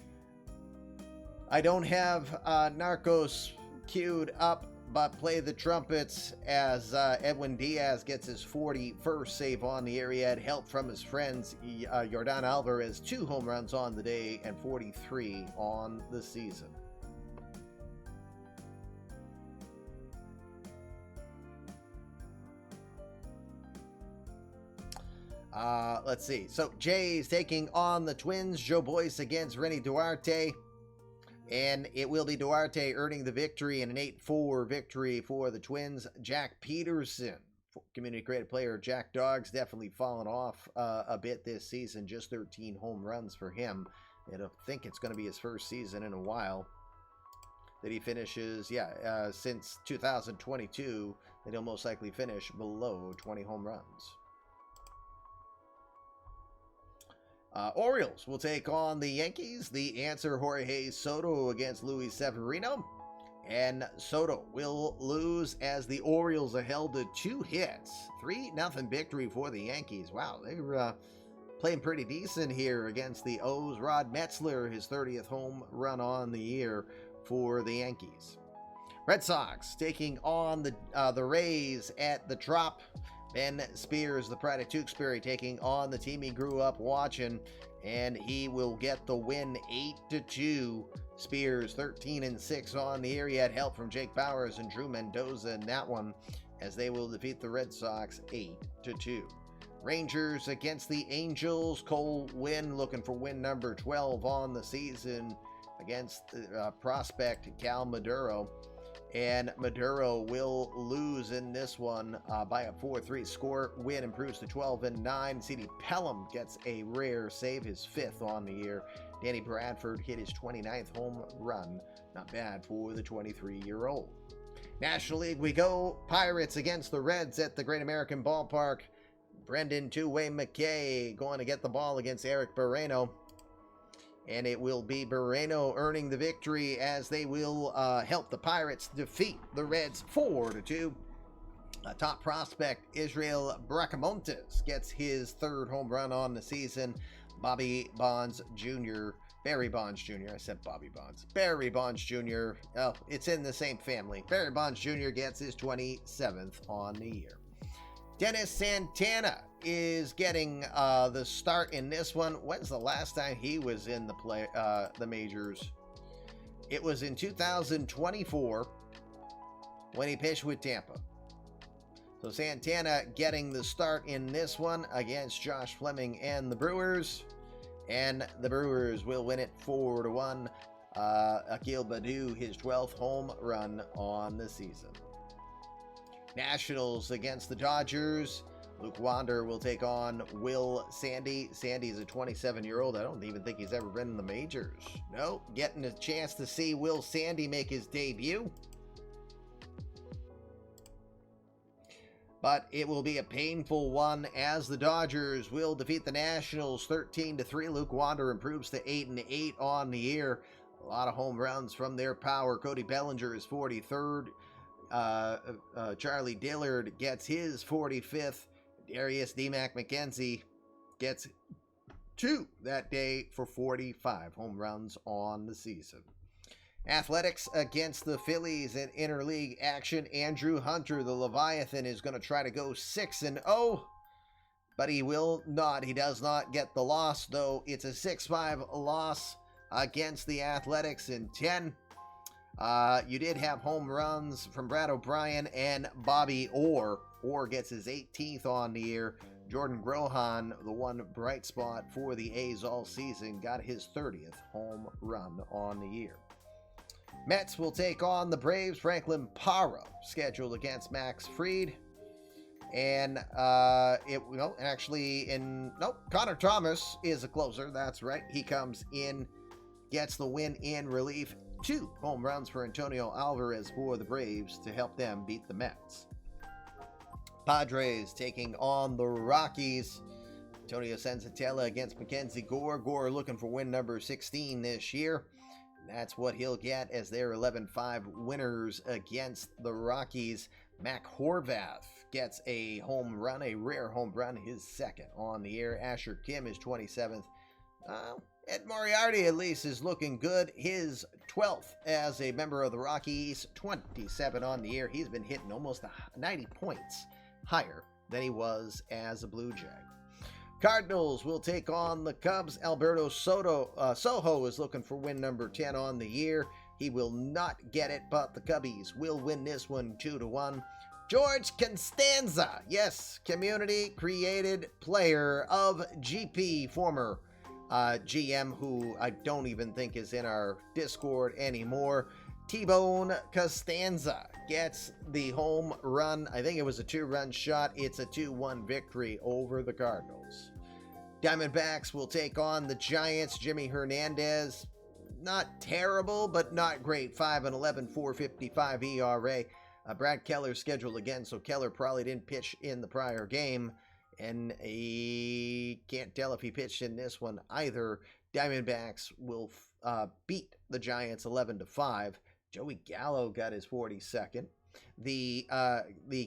I don't have Narcos queued up, but play the trumpets as Edwin Diaz gets his 41st save on the year. He had help from his friends Yordan Alvarez, 2 home runs on the day and 43 on the season. Let's see. So Jays taking on the Twins. Joe Boyce against Renny Duarte. And it will be Duarte earning the victory in an 8-4 victory for the Twins. Jack Peterson, community creative player. Jack Dogs definitely fallen off a bit this season. Just 13 home runs for him. I don't think it's going to be his first season in a while that he finishes. Since 2022, that he'll most likely finish below 20 home runs. Orioles will take on the Yankees. The answer, Jorge Soto against Luis Severino. And Soto will lose as the Orioles are held to 2 hits. 3-0 victory for the Yankees. Wow, they were playing pretty decent here against the O's. Rod Metzler, his 30th home run on the year for the Yankees. Red Sox taking on the Rays at the Trop. Ben Spears, the pride of Tewksbury, taking on the team he grew up watching, and he will get the win 8-2. Spears 13-6 on the year. He had help from Jake Bowers and Drew Mendoza in that one, as they will defeat the Red Sox 8-2. Rangers against the Angels. Cole Winn looking for win number 12 on the season against prospect Cal Maduro. And Maduro will lose in this one by a 4-3 score. Win improves to 12-9. C.D. Pelham gets a rare save, his 5th on the year. Danny Bradford hit his 29th home run. Not bad for the 23-year-old. National League we go. Pirates against the Reds at the Great American Ballpark. Brendan Two-Way McKay going to get the ball against Eric Moreno. And it will be Moreno earning the victory, as they will help the Pirates defeat the Reds 4-2. Top prospect Israel Bracamontes gets his 3rd home run on the season. Barry Bonds Jr. I said Bobby Bonds. Barry Bonds Jr. Oh, it's in the same family. Barry Bonds Jr. gets his 27th on the year. Dennis Santana is getting the start in this one. When's the last time he was in the majors? It was in 2024 when he pitched with Tampa. So Santana getting the start in this one against Josh Fleming and the Brewers. And the Brewers will win it 4-1. Akil Baddoo, his 12th home run on the season. Nationals against the Dodgers. Luke Wander will take on Will Sandy. Sandy's a 27-year-old. I don't even think he's ever been in the majors. No, getting a chance to see Will Sandy make his debut. But it will be a painful one, as the Dodgers will defeat the Nationals 13-3. Luke Wander improves to 8-8 on the year. A lot of home runs from their power. Cody Bellinger is 43rd. Charlie Dillard gets his 45th. Darius D-Mac McKenzie gets 2 that day for 45 home runs on the season. Athletics against the Phillies in interleague action. Andrew Hunter, the Leviathan, is going to try to go 6-0, but he will not. He does not get the loss, though. It's a 6-5 loss against the Athletics in 10. You did have home runs from Brad O'Brien and Bobby Orr. Orr gets his 18th on the year. Jordan Grohan, the one bright spot for the A's all season, got his 30th home run on the year. Mets will take on the Braves. Franklin Parra scheduled against Max Fried. And Connor Thomas is a closer. That's right. He comes in, gets the win in relief. 2 home runs for Antonio Alvarez for the Braves to help them beat the Mets. Padres taking on the Rockies. Antonio Senzatella against Mackenzie Gore. Gore looking for win number 16 this year. That's what he'll get as their 11-5 winners against the Rockies. Mac Horvath gets a home run, a rare home run, his 2nd on the year. Asher Kim is 27th. Ed Moriarty at least is looking good. His 12th as a member of the Rockies, 27 on the year. He's been hitting almost 90 points higher than he was as a Blue Jay. Cardinals will take on the Cubs. Alberto Soho is looking for win number 10 on the year. He will not get it, but the Cubbies will win this one 2-1. George Constanza, yes, community created player of GP, former GM, who I don't even think is in our Discord anymore. T-Bone Costanza gets the home run. I think it was a 2-run shot. It's a 2-1 victory over the Cardinals. Diamondbacks will take on the Giants. Jimmy Hernandez, not terrible, but not great. 5-11, 4.55 ERA. Brad Keller scheduled again, so Keller probably didn't pitch in the prior game. And he can't tell if he pitched in this one either. Diamondbacks will beat the Giants 11-5. Joey Gallo got his 42nd. The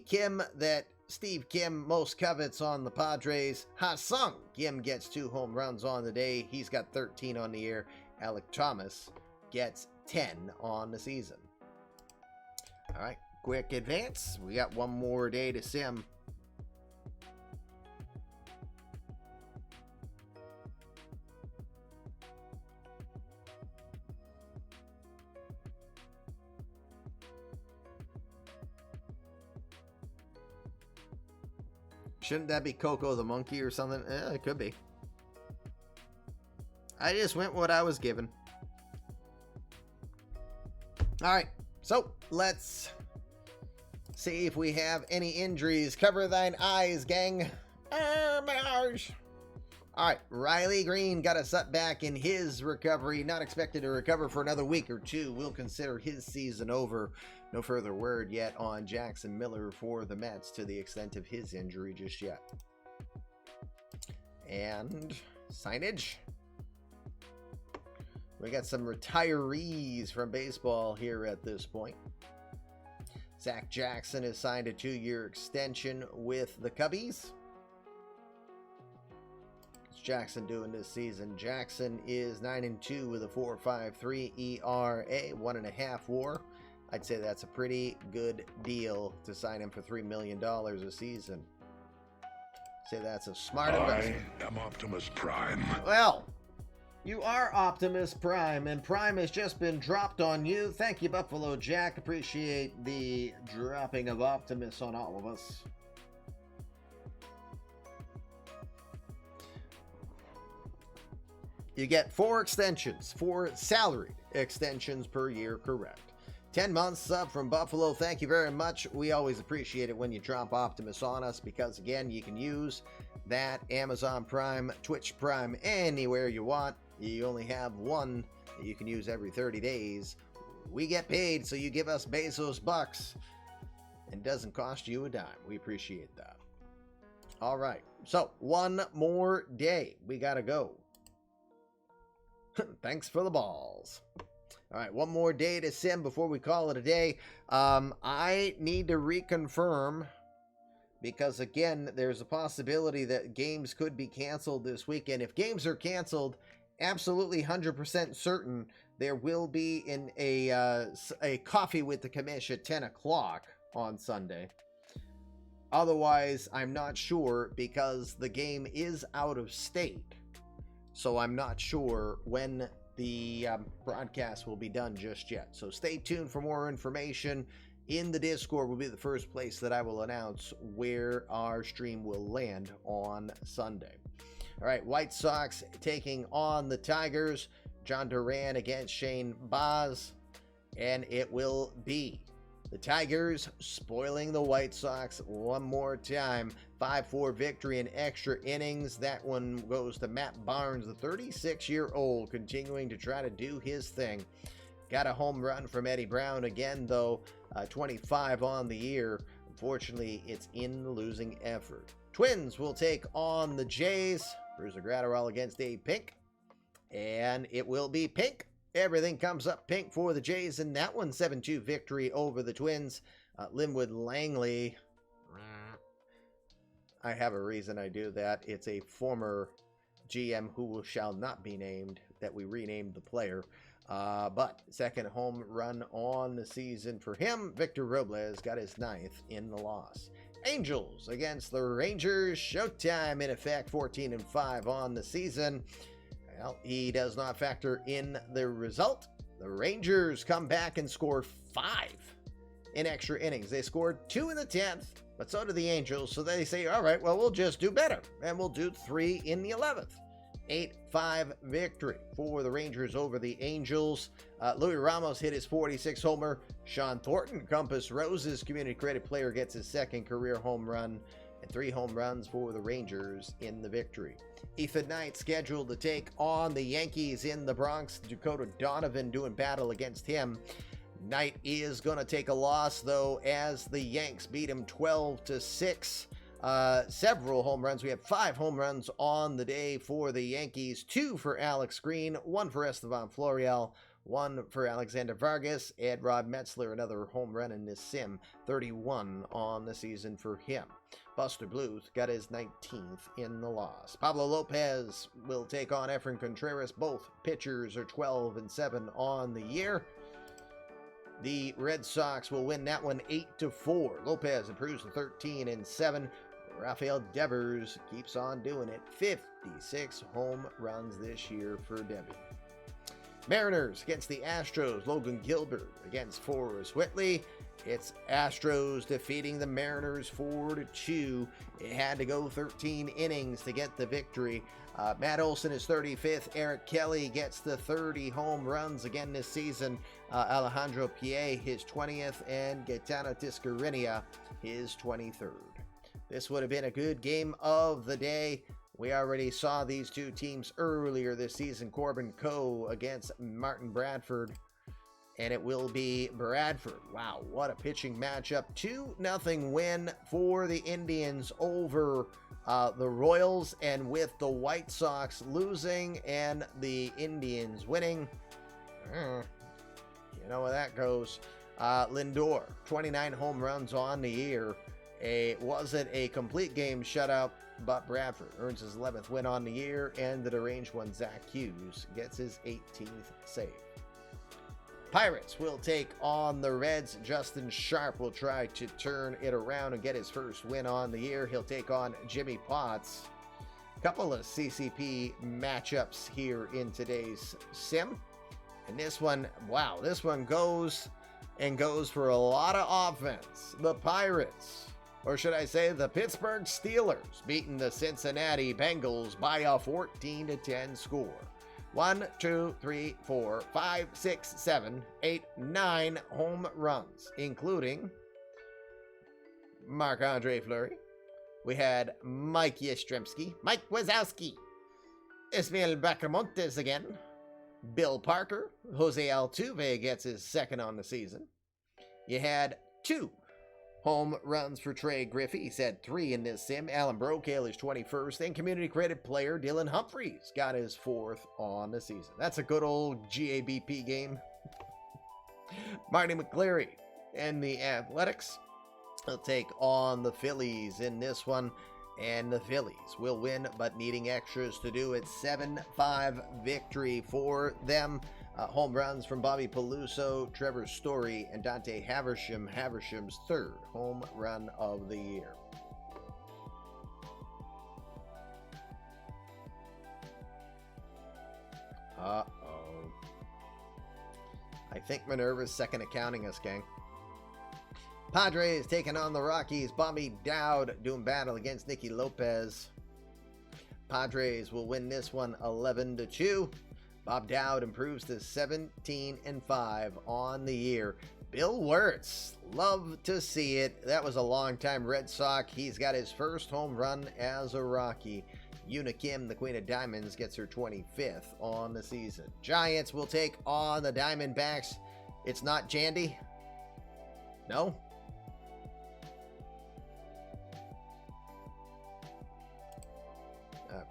Kim that Steve Kim most covets on the Padres, Ha-Sung Kim gets 2 home runs on the day. He's got 13 on the year. Alec Thomas gets 10 on the season. All right, quick advance. We got one more day to sim. Shouldn't that be Coco the monkey or something? It could be. I just went what I was given. All right, so let's see if we have any injuries. Cover thine eyes, gang. My eyes. All right, Riley Green got a setback in his recovery. Not expected to recover for another week or two. We'll consider his season over. No further word yet on Jackson Miller for the Mets to the extent of his injury just yet. And signage. We got some retirees from baseball here at this point. Zach Jackson has signed a 2-year extension with the Cubbies. What's Jackson doing this season? Jackson is 9-2 with a 4.53 ERA, 1.5 WAR. I'd say that's a pretty good deal to sign him for $3 million a season. Say that's a smart investment. I am Optimus Prime. Well, you are Optimus Prime, and Prime has just been dropped on you. Thank you, Buffalo Jack. Appreciate the dropping of Optimus on all of us. You get 4 extensions, 4 salaried extensions per year, correct. 10 months sub from Buffalo. Thank you very much. We always appreciate it when you drop Optimus on us because, again, you can use that Amazon Prime, Twitch Prime, anywhere you want. You only have one that you can use every 30 days. We get paid, so you give us Bezos bucks. And it doesn't cost you a dime. We appreciate that. All right. So, one more day. We got to go. Thanks for the balls. All right, one more day to sim before we call it a day. I need to reconfirm because, again, there's a possibility that games could be canceled this weekend. If games are canceled, absolutely 100% certain there will be a coffee with the commish at 10 o'clock on Sunday. Otherwise, I'm not sure because the game is out of state. So I'm not sure when the broadcast will be done just yet. So stay tuned for more information. In the Discord will be the first place that I will announce where our stream will land on Sunday. All right, White Sox taking on the Tigers. John Duran against Shane Baz. And it will be the Tigers spoiling the White Sox one more time. 5-4 victory in extra innings. That one goes to Matt Barnes, the 36-year-old, continuing to try to do his thing. Got a home run from Eddie Brown again, though. 25 on the year. Unfortunately, it's in the losing effort. Twins will take on the Jays. Bruiser Gratterall against Dave Pink. And it will be Pink. Everything comes up pink for the Jays in that one. 7-2 victory over the Twins. Linwood Langley. I have a reason I do that. It's a former GM who shall not be named that we renamed the player. But second home run on the season for him. Victor Robles got his 9th in the loss. Angels against the Rangers. Showtime in effect. 14-5 on the season. Well, he does not factor in the result. The Rangers come back and score 5 in extra innings. They scored 2 in the 10th, but so did the Angels. So they say, all right, well, we'll just do better. And we'll do 3 in the 11th. 8-5 victory for the Rangers over the Angels. Louis Ramos hit his 46th homer. Sean Thornton, Compass Roses Community Credit Player, gets his 2nd career home run. And 3 home runs for the Rangers in the victory. Ethan Knight scheduled to take on the Yankees in the Bronx. Dakota Donovan doing battle against him. Knight is going to take a loss, though, as the Yanks beat him 12-6. Several home runs. We have 5 home runs on the day for the Yankees. 2 for Alex Green, 1 for Estevan Florial, 1 for Alexander Vargas, and Rod Metzler, another home run in this sim. 31 on the season for him. Buster Bluth got his 19th in the loss. Pablo Lopez will take on Efrain Contreras. Both pitchers are 12-7 on the year. The Red Sox will win that one 8-4. Lopez improves to 13-7. Rafael Devers keeps on doing it. 56 home runs this year for Debbie. Mariners against the Astros. Logan Gilbert against Forrest Whitley. It's Astros defeating the Mariners 4-2. It had to go 13 innings to get the victory. Matt Olson is 35th. Eric Kelly gets the 30 home runs again this season. Alejandro Pie, his 20th, and Gaetano Tiscarinia, his 23rd. This would have been a good game of the day. We already saw these two teams earlier this season. Corbin Coe against Martin Bradford. And it will be Bradford. Wow, what a pitching matchup. 2-0 win for the Indians over the Royals, and with the White Sox losing and the Indians winning. You know where that goes. Lindor, 29 home runs on the year. Wasn't a complete game shutout, but Bradford earns his 11th win on the year, and the deranged one, Zach Hughes, gets his 18th save. Pirates will take on the Reds. Justin Sharp will try to turn it around and get his first win on the year. He'll take on Jimmy Potts. Couple of CCP matchups here in today's sim. And this one, wow, this one goes for a lot of offense. The Pirates, or should I say the Pittsburgh Steelers, beating the Cincinnati Bengals by a 14-10 score. 1, 2, 3, 4, 5, 6, 7, 8, 9 home runs, including Marc-Andre Fleury. We had Mike Yastrzemski, Mike Wazowski, Ismael Bacamontes again, Bill Parker, Jose Altuve gets his second on the season. You had 2 home runs for Trey Griffey. He's had 3 in this sim. Alan Brocale is 21st. And community credit player Dylan Humphreys got his 4th on the season. That's a good old GABP game. Marty McCleary and the Athletics will take on the Phillies in this one. And the Phillies will win, but needing extras to do it. 7-5 victory for them. Home runs from Bobby Peluso, Trevor Story, and Dante Haversham. Haversham's 3rd home run of the year. Uh-oh. I think Minerva's second accounting us, gang. Padres taking on the Rockies. Bobby Dowd doing battle against Nicky Lopez. Padres will win this one 11-2. Bob Dowd improves to 17-5 on the year. Bill Wirtz, love to see it. That was a long-time Red Sox. He's got his first home run as a Rocky. Una Kim, the Queen of Diamonds, gets her 25th on the season. Giants will take on the Diamondbacks. It's not Jandy? No?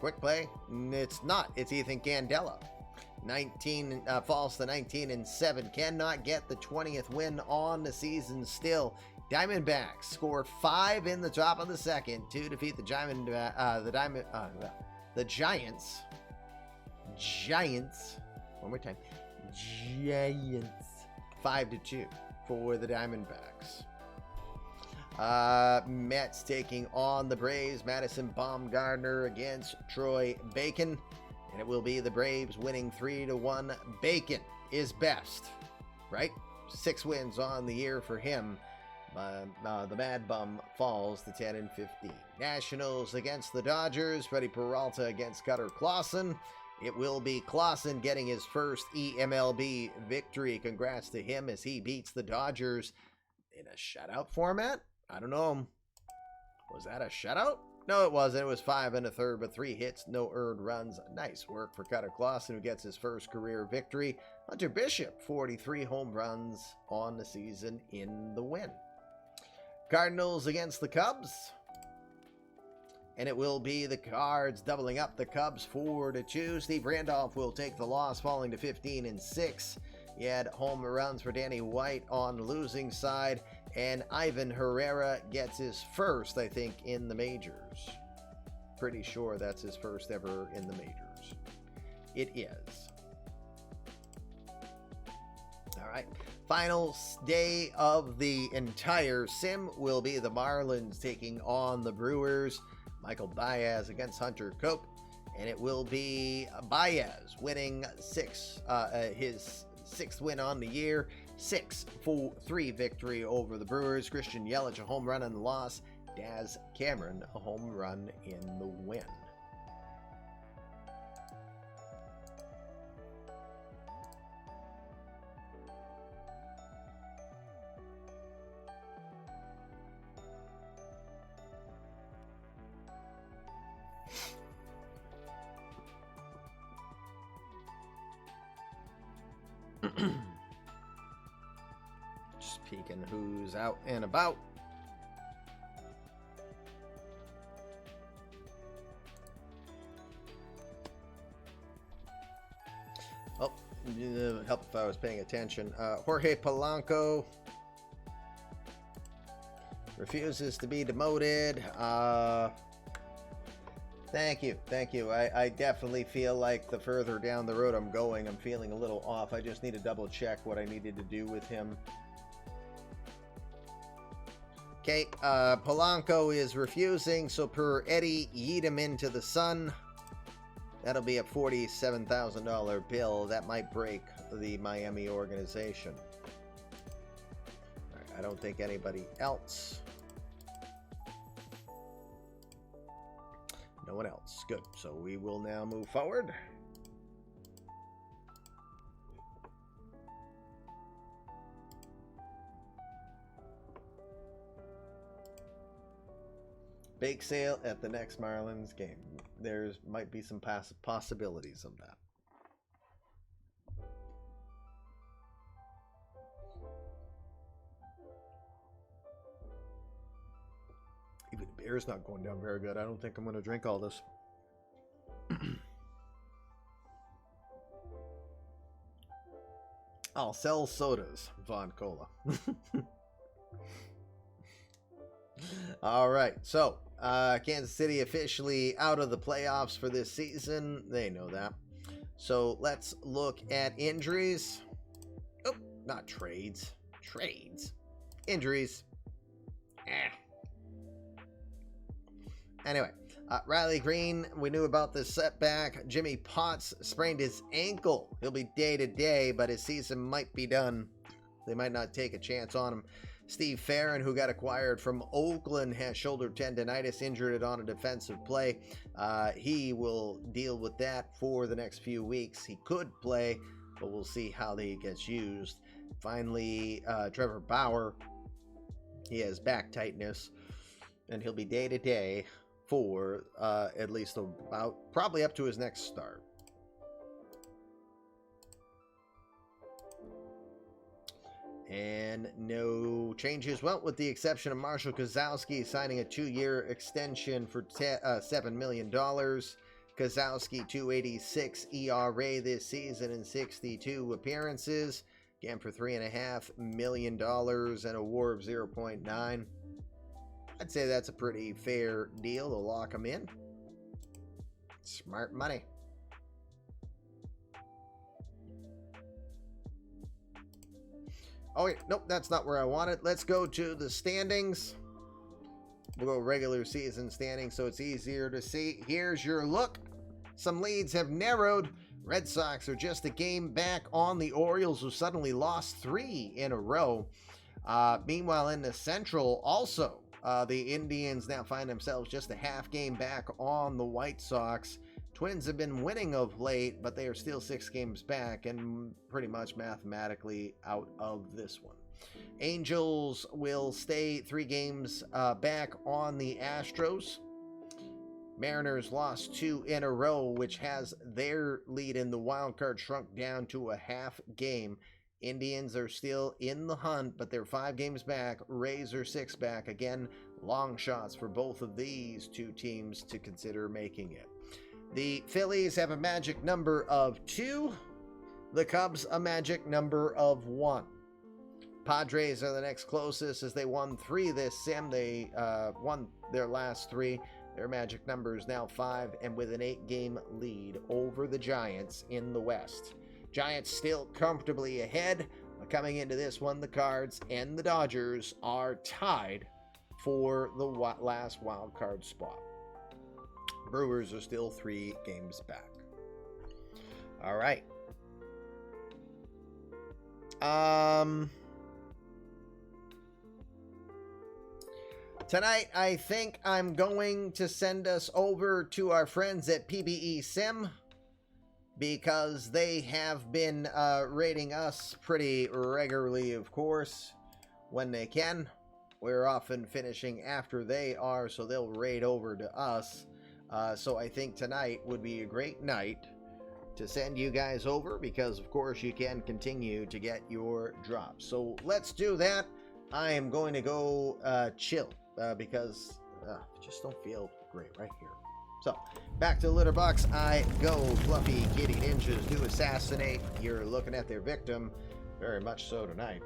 Quick play. It's not. It's Ethan Candela. 19 falls to 19-7. Cannot get the 20th win on the season still. Diamondbacks score 5 in the top of the second to defeat the Giants. One more time. Giants. 5-2 for the Diamondbacks. Mets taking on the Braves. Madison Bumgarner against Troy Bacon. And it will be the Braves winning 3-1. Bacon is best, right? 6 wins on the year for him. The Mad Bum falls to 10-15. Nationals against the Dodgers. Freddie Peralta against Cutter Clausen. It will be Clausen getting his first eMLB victory. Congrats to him as he beats the Dodgers in a shutout format. I don't know. Was that a shutout? No, it wasn't. It was 5 1/3, but 3 hits, no earned runs. Nice work for Cutter Clausen, who gets his first career victory. Hunter Bishop, 43 home runs on the season in the win. Cardinals against the Cubs. And it will be the Cards doubling up the Cubs 4-2. Steve Randolph will take the loss, falling to 15-6. He had home runs for Danny White on the losing side. And Ivan Herrera gets his first, I think, in the majors. Pretty sure that's his first ever in the majors. It is. All right. Final day of the entire sim will be the Marlins taking on the Brewers. Michael Baez against Hunter Cope. And it will be Baez winning his sixth win on the year. 6-3 victory over the Brewers. Christian Yelich a home run in the loss. Daz Cameron a home run in the win. Just peeking who's out and about. Oh, help if I was paying attention. Jorge Polanco refuses to be demoted. Thank you. I definitely feel like the further down the road I'm going, I'm feeling a little off. I just need to double check what I needed to do with him. Okay, Polanco is refusing, so per Eddie, yeet him into the sun. That'll be a $47,000 bill. That might break the Miami organization. All right, I don't think anybody else. No one else. Good. So we will now move forward. Bake sale at the next Marlins game. There's might be some possibilities of that. Even the beer's not going down very good. I don't think I'm going to drink all this. I'll sell sodas, Von Cola. All right, so Kansas City officially out of the playoffs for this season. They know that. So let's look at injuries. Oh, not trades. Trades. Injuries. Anyway, Riley Green, we knew about this setback. Jimmy Potts sprained his ankle. He'll be day-to-day, but his season might be done. They might not take a chance on him. Steve Farron, who got acquired from Oakland, has shoulder tendonitis, injured it on a defensive play. He will deal with that for the next few weeks. He could play, but we'll see how he gets used. Finally, Trevor Bauer, he has back tightness, and he'll be day-to-day for at least about probably up to his next start. And no changes, well, with the exception of Marshall Kozlowski signing a 2-year extension for $7 million. Kozlowski 2.86 ERA this season in 62 appearances. Again for $3.5 million and a WAR of 0.9. I'd say that's a pretty fair deal to lock him in. Smart money. Oh, wait, nope, that's not where I want it. Let's go to the standings. We'll go regular season standings so it's easier to see. Here's your look. Some leads have narrowed. Red Sox are just a game back on the Orioles, who suddenly lost 3 in a row. Meanwhile, in the Central, also, the Indians now find themselves just a half game back on the White Sox. Twins have been winning of late, but they are still 6 games back and pretty much mathematically out of this one. Angels will stay 3 games back on the Astros. Mariners lost 2 in a row, which has their lead in the wild card shrunk down to a half game. Indians are still in the hunt, but they're 5 games back. Rays are 6 back. Again, long shots for both of these 2 teams to consider making it. The Phillies have a magic number of 2. The Cubs a magic number of 1. Padres are the next closest, as they won 3 this sim. They won their last 3. Their magic number is now 5, and with an 8-game lead over the Giants in the West. Giants still comfortably ahead. Coming into this one, the Cards and the Dodgers are tied for the last wild card spot. Brewers are still 3 games back. All right. Tonight, I think I'm going to send us over to our friends at PBE Sim, because they have been rating us pretty regularly, of course, when they can. We're often finishing after they are, so they'll raid over to us. So I think tonight would be a great night to send you guys over, because of course you can continue to get your drops. So let's do that. I am going to go chill because I just don't feel great right here. So back to the litter box I go. Fluffy Kitty Ninjas do assassinate. You're looking at their victim, very much so tonight.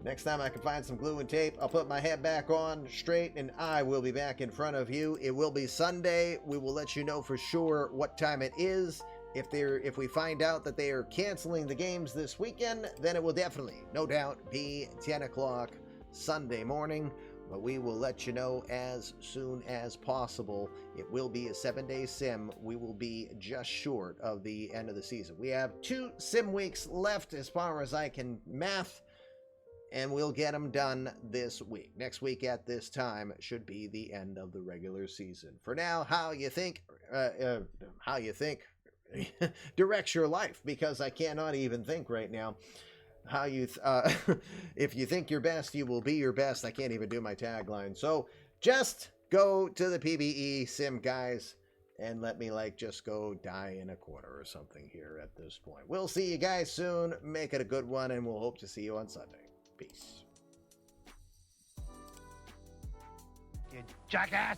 Next time I can find some glue and tape, I'll put my head back on straight and I will be back in front of you. It will be Sunday. We will let you know for sure what time it is. If we find out that they are canceling the games this weekend, then it will definitely, no doubt, be 10 o'clock Sunday morning. But we will let you know as soon as possible. It will be a 7-day sim. We will be just short of the end of the season. We have 2 sim weeks left as far as I can math, and we'll get them done this week. Next week at this time should be the end of the regular season. For now, how you think directs your life, because I cannot even think right now. How you if you think your best, you will be your best. I can't even do my tagline. So just go to the PBE sim, guys, and let me just go die in a corner or something here at this point. We'll see you guys soon. Make it a good one, and we'll hope to see you on Sunday. Peace. You jackass!